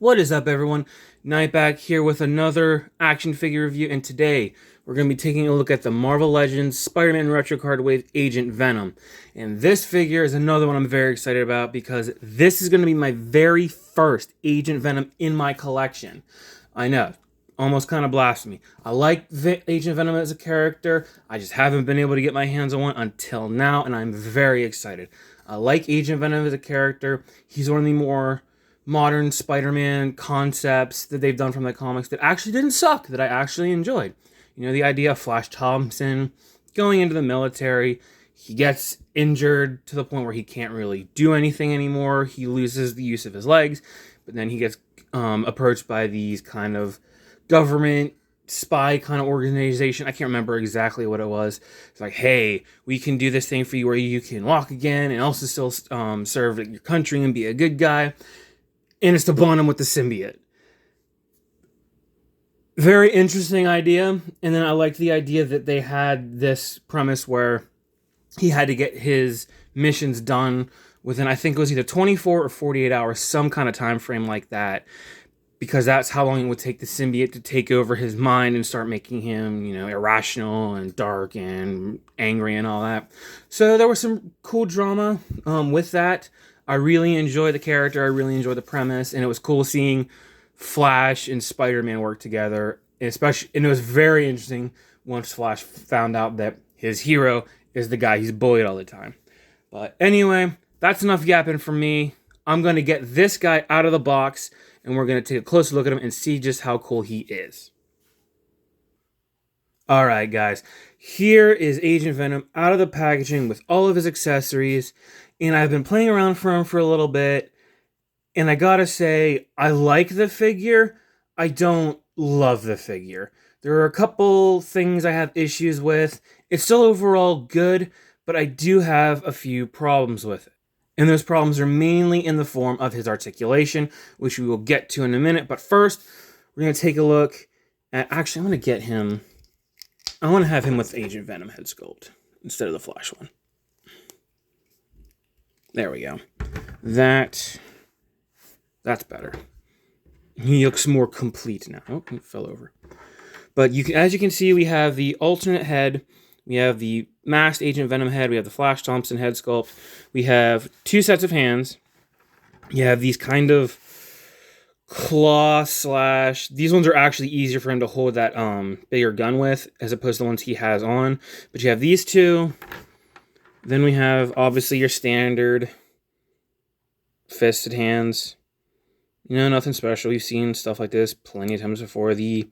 What is up, everyone? Nightback here with another action figure review, and today we're going to be taking a look at the Marvel Legends Spider-Man Retro Card with Agent Venom. And this figure is another one I'm very excited about because this is going to be my very first Agent Venom in my collection. I know, almost kind of blasphemy. I like Agent Venom as a character, I just haven't been able to get my hands on one until now, and I'm very excited. I like Agent Venom as a character. He's one of the more modern Spider-Man concepts that they've done from the comics that actually didn't suck, that I actually enjoyed. You know, the idea of Flash Thompson going into the military, he gets injured to the point where he can't really do anything anymore, he loses the use of his legs, but then he gets approached by these kind of government spy kind of organization. I can't remember exactly what it was. It's like, hey, we can do this thing for you where you can walk again and also still serve your country and be a good guy. And it's to bond him with the symbiote. Very interesting idea. And then I liked the idea that they had this premise where he had to get his missions done within, I think it was either 24 or 48 hours, some kind of time frame like that. Because that's how long it would take the symbiote to take over his mind and start making him, you know, irrational and dark and angry and all that. So there was some cool drama with that. I really enjoy the character, I really enjoy the premise, and it was cool seeing Flash and Spider-Man work together, and it was very interesting once Flash found out that his hero is the guy he's bullied all the time. But anyway, that's enough yapping from me. I'm going to get this guy out of the box, and we're going to take a closer look at him and see just how cool he is. Alright guys, here is Agent Venom out of the packaging with all of his accessories, and I've been playing around for him for a little bit, and I gotta say, I like the figure, I don't love the figure. There are a couple things I have issues with. It's still overall good, but I do have a few problems with it. And those problems are mainly in the form of his articulation, which we will get to in a minute, but first, we're going to take a look at, actually, I'm going to get him, I want to have him with Agent Venom head sculpt instead of the Flash one. There we go. That's better. He looks more complete now. Oh, he fell over. But as you can see, we have the alternate head. We have the masked Agent Venom head. We have the Flash Thompson head sculpt. We have two sets of hands. You have these kind of claw slash... These ones are actually easier for him to hold that bigger gun with, as opposed to the ones he has on. But you have these two. Then we have, obviously, your standard fisted hands. You know, nothing special. We've seen stuff like this plenty of times before. It's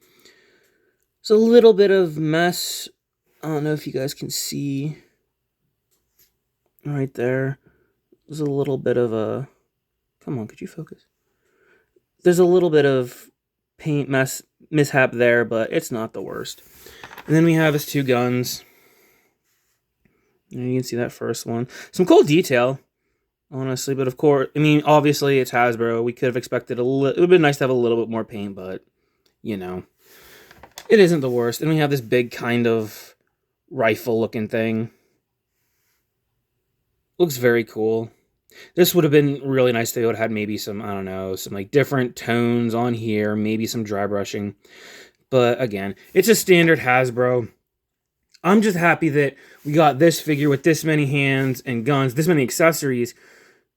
a little bit of mess. I don't know if you guys can see right there. There's a little bit of a... Come on, could you focus? There's a little bit of paint mishap there, but it's not the worst. And then we have his two guns. And you can see that first one. Some cool detail, honestly, but of course, I mean, obviously it's Hasbro. We could have expected it would have been nice to have a little bit more paint, but, you know, it isn't the worst. And we have this big kind of rifle-looking thing. Looks very cool. This would have been really nice if they would have had maybe some, I don't know, some like different tones on here, maybe some dry brushing. But again, it's a standard Hasbro. I'm just happy that we got this figure with this many hands and guns, this many accessories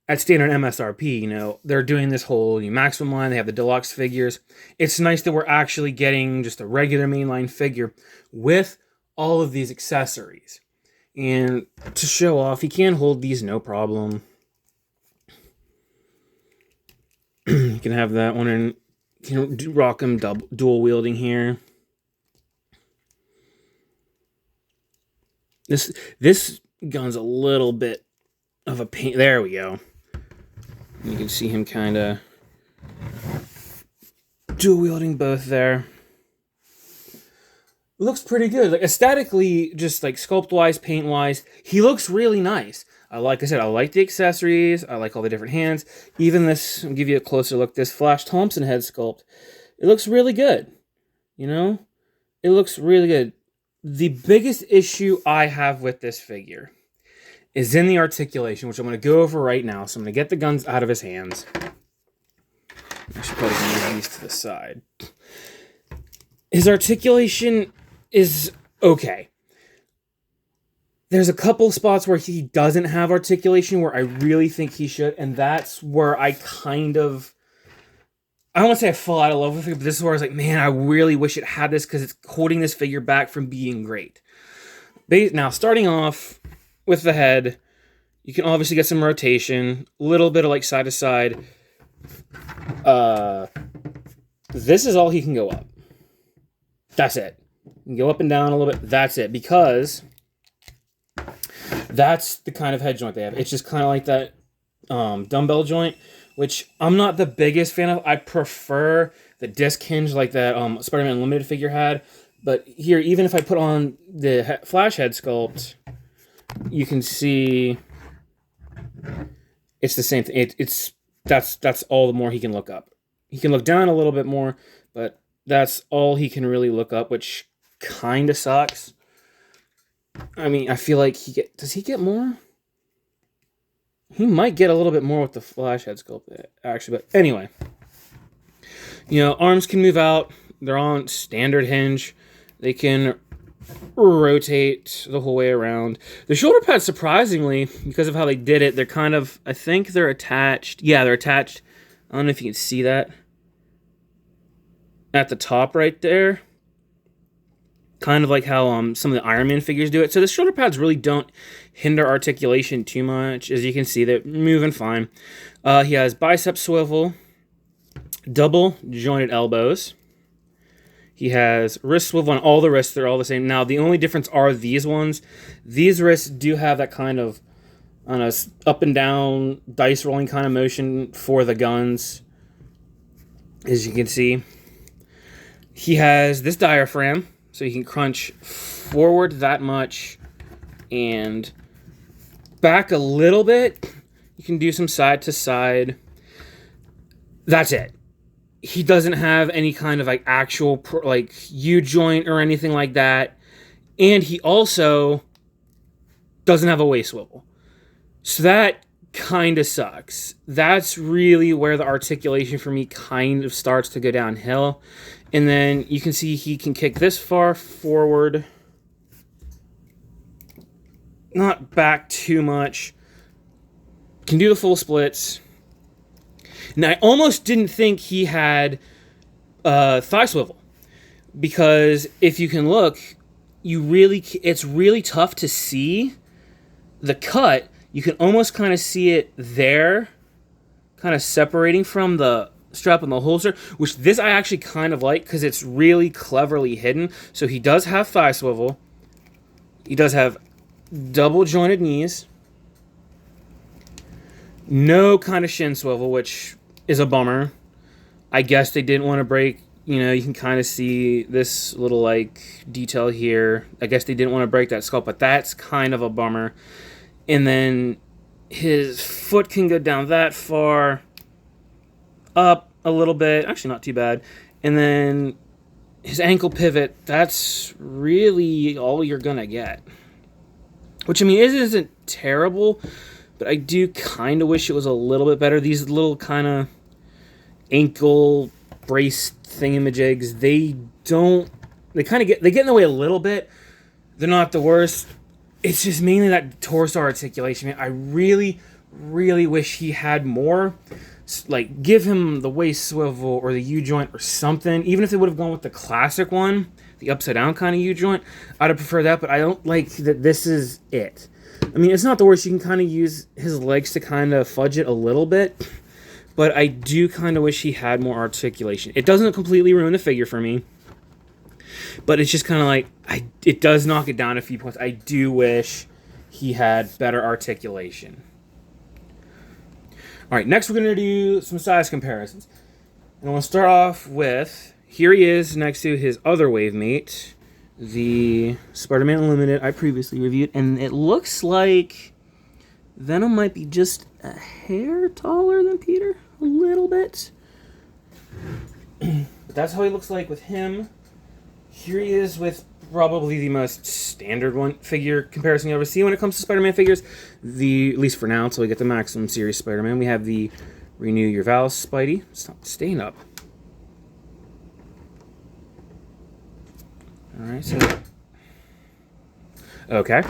at standard MSRP. You know, they're doing this whole maximum line. They have the deluxe figures. It's nice that we're actually getting just a regular mainline figure with all of these accessories. And to show off, he can hold these no problem. You can have that one, and you can rock him dual wielding here. This gun's a little bit of a pain. There we go. You can see him kind of dual wielding both there. Looks pretty good. Like aesthetically, just like sculpt wise, paint wise, he looks really nice. Like I said, I like the accessories. I like all the different hands. Even this, I'll give you a closer look. This Flash Thompson head sculpt, it looks really good. You know, it looks really good. The biggest issue I have with this figure is in the articulation, which I'm going to go over right now. So I'm going to get the guns out of his hands. I should go ahead and move these to the side. His articulation is okay. There's a couple spots where he doesn't have articulation where I really think he should, and that's where I kind of... I don't want to say I fall out of love with it, but this is where I was like, man, I really wish it had this because it's holding this figure back from being great. Now, starting off with the head, you can obviously get some rotation, a little bit of like side to side. This is all he can go up. That's it. You can go up and down a little bit. That's it, because that's the kind of head joint they have. It's just kind of like that dumbbell joint, which I'm not the biggest fan of. I prefer the disc hinge like that Spider-Man Unlimited figure had. But here, even if I put on the Flash head sculpt, you can see it's the same thing. That's all the more he can look up. He can look down a little bit more, but that's all he can really look up, which kind of sucks. I mean, I feel like does he get more? He might get a little bit more with the Flash head sculpt, actually. But anyway, arms can move out. They're on standard hinge. They can rotate the whole way around. The shoulder pads, surprisingly, because of how they did it, they're kind of, I think they're attached. Yeah, they're attached. I don't know if you can see that. At the top right there. Kind of like how some of the Iron Man figures do it. So the shoulder pads really don't hinder articulation too much. As you can see, they're moving fine. He has bicep swivel, double jointed elbows. He has wrist swivel on all the wrists. They're all the same. Now, the only difference are these ones. These wrists do have that kind of, I don't know, up and down, dice rolling kind of motion for the guns. As you can see. He has this diaphragm. So you can crunch forward that much and back a little bit. You can do some side to side. That's it. He doesn't have any kind of like actual like U-joint or anything like that. And he also doesn't have a waist swivel. So that kind of sucks. That's really where the articulation for me kind of starts to go downhill. And then you can see he can kick this far forward. Not back too much. Can do the full splits. And I almost didn't think he had thigh swivel. Because if you can look, it's really tough to see the cut. You can almost kind of see it there. Kind of separating from the strap on the holster, which this I actually kind of like because it's really cleverly hidden. So he does have thigh swivel. He does have double jointed knees. No kind of shin swivel, which is a bummer. I guess they didn't want to break, you can kind of see this little like detail here. I guess they didn't want to break that sculpt, but that's kind of a bummer. And then his foot can go down that far. Up a little bit, actually not too bad, and then his ankle pivot, that's really all you're gonna get, which I mean it isn't terrible, but I do kind of wish it was a little bit better. These little kind of ankle brace thingamajigs, they get in the way a little bit. They're not the worst. It's just mainly that torso articulation, man. I really wish he had more. Like, give him the waist swivel or the U-joint or something. Even if they would have gone with the classic one, the upside-down kind of U-joint, I'd have preferred that, but I don't like that this is it. I mean, it's not the worst. You can kind of use his legs to kind of fudge it a little bit, but I do kind of wish he had more articulation. It doesn't completely ruin the figure for me, but it's just kind of like, it does knock it down a few points. I do wish he had better articulation. All right, next we're going to do some size comparisons. And I want to start off with, here he is next to his other wave mate, the Spider-Man Unlimited I previously reviewed, and it looks like Venom might be just a hair taller than Peter, a little bit. But that's how he looks like with him. Here he is with probably the most standard figure comparison you'll ever see when it comes to Spider-Man figures. At least for now, until we get the Maximum Series Spider-Man. We have the Renew Your Vows Spidey. Stop staying up. Alright, so... Okay.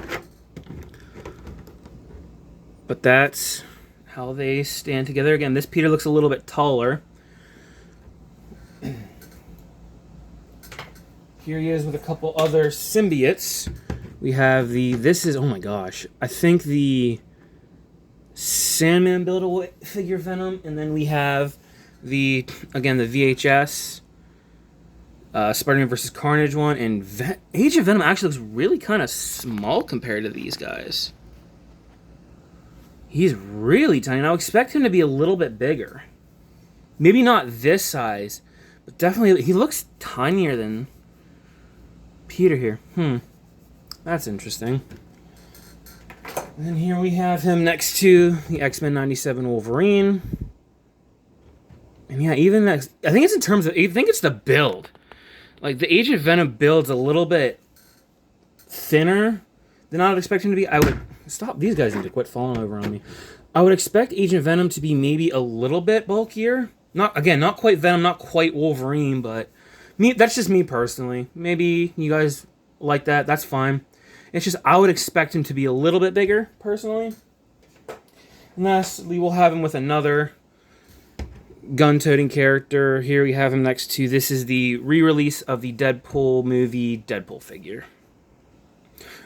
But that's how they stand together. Again, this Peter looks a little bit taller. Here he is with a couple other symbiotes. We have this is, oh my gosh, I think the Sandman Build-A-Figure Venom, and then we have the VHS Spider-Man vs. Carnage one, and Age of Venom actually looks really kind of small compared to these guys. He's really tiny, and I would expect him to be a little bit bigger. Maybe not this size, but definitely he looks tinier than Peter here. That's interesting. And then here we have him next to the X-Men 97 Wolverine. And yeah, even that, I think it's in terms of, I think it's the build. Like, the Age of Venom build's a little bit thinner than I would expect him to be. I would, stop, these guys need to quit falling over on me. I would expect Agent Venom to be maybe a little bit bulkier. Not quite Venom, not quite Wolverine, but that's just me personally. Maybe you guys like that, that's fine. It's just, I would expect him to be a little bit bigger, personally. And lastly, we'll have him with another gun-toting character. Here we have him next to, this is the re-release of the Deadpool movie Deadpool figure.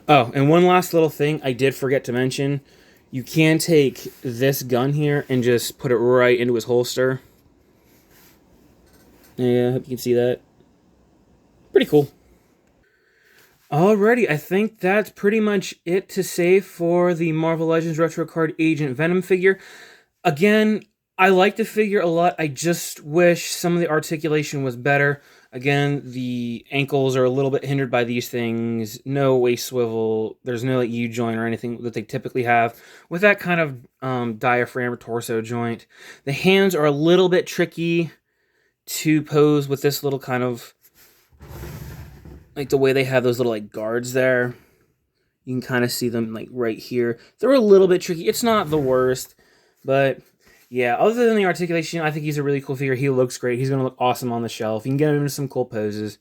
Oh, and one last little thing I did forget to mention. You can take this gun here and just put it right into his holster. Yeah, I hope you can see that. Pretty cool. Alrighty, I think that's pretty much it to say for the Marvel Legends Retro Card Agent Venom figure. Again, I like the figure a lot. I just wish some of the articulation was better. Again, the ankles are a little bit hindered by these things. No waist swivel. There's no like U-joint or anything that they typically have with that kind of diaphragm or torso joint. The hands are a little bit tricky to pose with this little kind of, like the way they have those little like guards there. You can kind of see them like right here. They're a little bit tricky. It's not the worst, but yeah, other than the articulation, I think he's a really cool figure. He looks great. He's going to look awesome on the shelf. You can get him into some cool poses.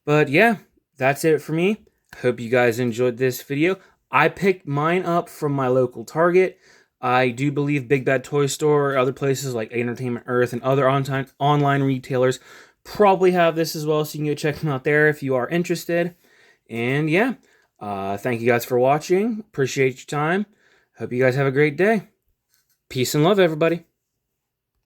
But yeah, that's it for me. Hope you guys enjoyed this video. I picked mine up from my local Target. I do believe Big Bad Toy Store or other places like Entertainment Earth and other online retailers probably have this as well, so you can go check them out there if you are interested. And yeah, thank you guys for watching. Appreciate your time. Hope you guys have a great day. Peace and love, everybody.